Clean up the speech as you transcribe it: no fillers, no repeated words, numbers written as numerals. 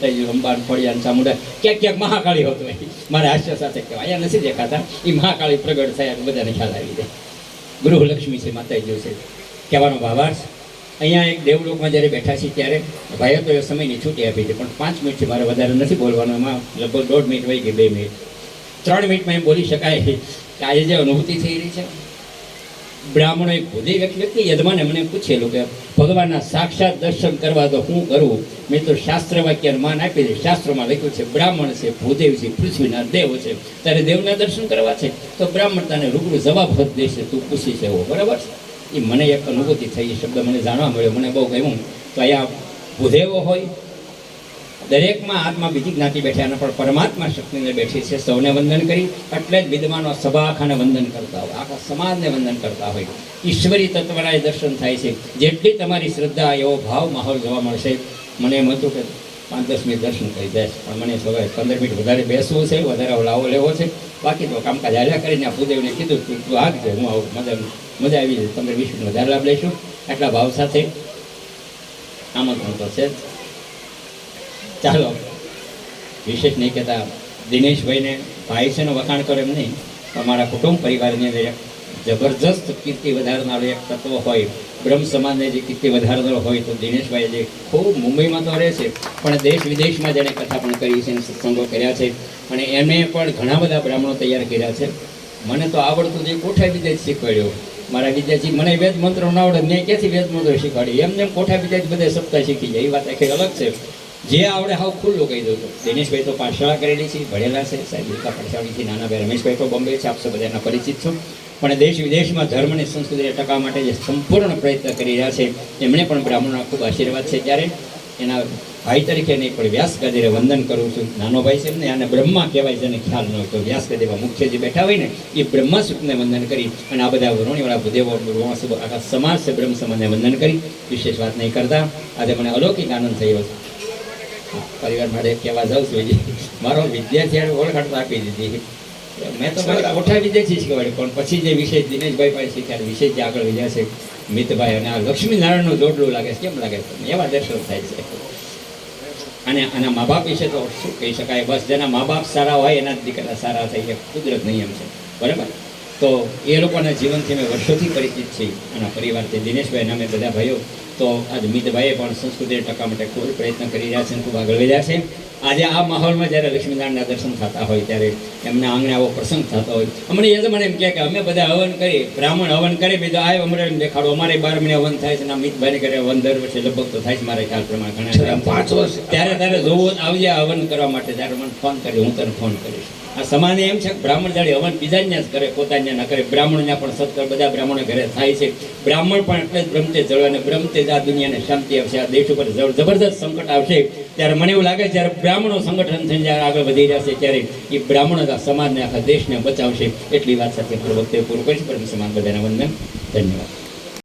માતાજી અંબાન ફળિયાન ચામુંડા ક્યાંક ક્યાંક મહાકાળી હોતો હોય મારે હાસ્ય સાથે કહેવાય અહીંયા નથી દેખાતા એ મહાકાળી પ્રગટ થયા તો બધાને ખ્યાલ આવી જાય ગૃહલક્ષ્મી છે માતાજીઓ છે કહેવાનો ભાવાર્થ અહીંયા એક દેવલોકમાં જ્યારે બેઠા છીએ ત્યારે ભાઈએ તો એ સમયની છૂટી આપી છે પણ 5 મિનિટથી મારે વધારે નથી બોલવાનું એમાં લગભગ 1.5 મિનિટ વહી ગઈ 2 મિનિટ 3 મિનિટમાં એમ બોલી શકાય કે આજે જે અનુભૂતિ થઈ રહી છે બ્રાહ્મણો એક ભૂદેવ વ્યક્તિ યજમાને મને પૂછેલું કે ભગવાનના સાક્ષાત દર્શન કરવા તો શું કરવું મેં તો શાસ્ત્ર વાક્યને માન આપી દે શાસ્ત્રોમાં લખ્યું છે બ્રાહ્મણ છે ભૂદેવ છે પૃથ્વીના દેવ છે તારે દેવના દર્શન કરવા છે તો બ્રાહ્મણ તને રૂબરૂ જવાબ હોત દેશે તું પૂછી છે એવો બરાબર છે એ મને એક અનુભૂતિ થઈ એ શબ્દ મને જાણવા મળ્યો મને બહુ ગમ્યું તો અહીંયા ભૂદેવો હોય દરેકમાં આત્મા બીજી જ્ઞાતિ બેઠા અને પણ પરમાત્મા શક્તિને બેઠી છે સૌને વંદન કરી એટલે જ વિદ્વાનો સભા આખાને વંદન કરતા હોય આખા સમાજને વંદન કરતા હોય ઈશ્વરી તત્વના દર્શન થાય છે જેટલી તમારી શ્રદ્ધા એવો ભાવ માહોલ જોવા મળશે મને એમ હતું કે 5-10 મિનિટ દર્શન કરી જાય પણ મને હવે 15 મિનિટ વધારે બેસવું છે વધારે લાવો લેવો છે બાકી તો કામકાજ હાલ્યા કરીને આ ભૂદેવને કીધું તું આગજે હું આવું મજા આવી જાય 15-20 મિનિટ વધારે લાભ લઈશું એટલા ભાવ સાથે આમંત્રણ તો છે ચાલો વિશેષ નહીં કહેતા દિનેશભાઈને ભાઈ છે ને વખાણ કરે એમ નહીં અમારા કુટુંબ પરિવારની અંદર એક જબરજસ્ત કીર્તિ વધારનારો એક તત્વ હોય બ્રહ્મ સમાજને જે કીર્તિ વધારનારો હોય તો દિનેશભાઈ જે ખૂબ મુંબઈમાં તો રહે છે પણ દેશ વિદેશમાં જેણે કથા પણ કરી છે સત્સંગો કર્યા છે અને એમને પણ ઘણા બધા બ્રાહ્મણો તૈયાર કર્યા છે મને તો આવડતું જે કોઠા વિદ્યા જ શીખવાડ્યો મારા વિદ્યાર્થી મને વેદ મંત્રો ના આવડે મેં ક્યાંથી વેદ મંત્રો શીખવાડી એમને કોઠા વિદ્યા જ બધા સપ્તાહ શીખી જાય એ વાત આખી અલગ છે જે આવડે હાવ ખુલ્લું કહી દઉં છું દિનેશભાઈ તો પાઠશાળા કરેલી છે ભણેલા છે સાહેબ દુર્ગા પાઠશાળાથી નાનાભાઈ રમેશભાઈ તો બોમ્બે છે આપ સૌ બધાના પરિચિત છો પણ દેશ વિદેશમાં ધર્મ અને સંસ્કૃતિને ટકાવવા માટે જે સંપૂર્ણ પ્રયત્ન કરી રહ્યા છે એમણે પણ બ્રાહ્મણોના ખૂબ આશીર્વાદ છે ત્યારે એના ભાઈ તરીકે નહીં પણ વ્યાસ ગદીરે વંદન કરું છું નાનો ભાઈ છે એમને આને બ્રહ્મા કહેવાય જેને ખ્યાલ ન હોય તો વ્યાસ ગદીમાં મુખ્ય જે બેઠા હોય ને એ બ્રહ્મા સૂક્તને વંદન કરી અને આ બધા વરુણીવાળા ભૂદેવો આખા સમાજ છે બ્રહ્મ સમાજને વંદન કરી વિશેષ વાત નહીં કરતા આજે મને અલૌકિક આનંદ થયો છે પરિવાર માટે કહેવા જાઉં છું મારો વિદ્યાર્થી ઓળખાણ આપી દીધી મેં તો કોઠા વિદ્યાર્થી શીખવાડ્યું પણ પછી જે વિશેષ દિનેશભાઈ પાસે શીખ્યા વિશેષ જે આગળ વધ્યા છે મિતભાઈ અને આ લક્ષ્મીનારાયણનું જોડલું લાગે છે કેમ લાગે છે એવા દર્શન થાય છે અને આના મા બાપ વિશે તો શું કહી શકાય બસ જેના મા બાપ સારા હોય એના જ દીકરા સારા થાય છે કુદરત નિયમ છે બરાબર તો એ લોકોના જીવનથી અમે વર્ષોથી પરિચિત છીએ આના પરિવારથી દિનેશભાઈ અને અમે બધા ભાઈઓ તો આજે મિતભાઈએ પણ સંસ્કૃતિને ટકાવવા માટે ખૂબ પ્રયત્ન કરી રહ્યા છે અને ખૂબ આગળ વધ્યા છે આજે આ માહોલમાં જ્યારે લક્ષ્મીનારાયણના દર્શન થતા હોય ત્યારે એમના આંગણે આવો પ્રસંગ થતો હોય અમને યજમાન એમ કહે કે અમે બધા હવન કરીએ બ્રાહ્મણ હવન કરે બીજો આ અમને દેખાડો અમારે 12 મહિને હવન થાય છે અને મિતભાઈને કરે હવન દર વર્ષે લગભગ તો થાય છે મારા ખ્યાલ પ્રમાણે ઘણા 5 વર્ષ ત્યારે જોવું આવજે હવન કરવા માટે ત્યારે મને ફોન કરી હું તને ફોન કરીશ આ સમાને એમ છે કે બ્રાહ્મણ જાણે હવન બીજાને જ કરે પોતાને ના કરે બ્રાહ્મણને પણ સત્કર બધા બ્રાહ્મણો ઘરે થાય છે બ્રાહ્મણ પણ એટલે જ બ્રહ્મતે જળ અને બ્રહ્મતે જ આ દુનિયાને શાંતિ આવશે આ દેશ ઉપર જબરદસ્ત સંકટ આવશે ત્યારે મને એવું લાગે જ્યારે બ્રાહ્મણો સંગઠન થઈને જ્યારે આગળ વધી રહ્યા છે ત્યારે એ બ્રાહ્મણો આ સમાજને આખા દેશને બચાવશે એટલી વાત સાથે વખતે પૂરું કરીશ પરમ સમાજ બધાને વંદન ધન્યવાદ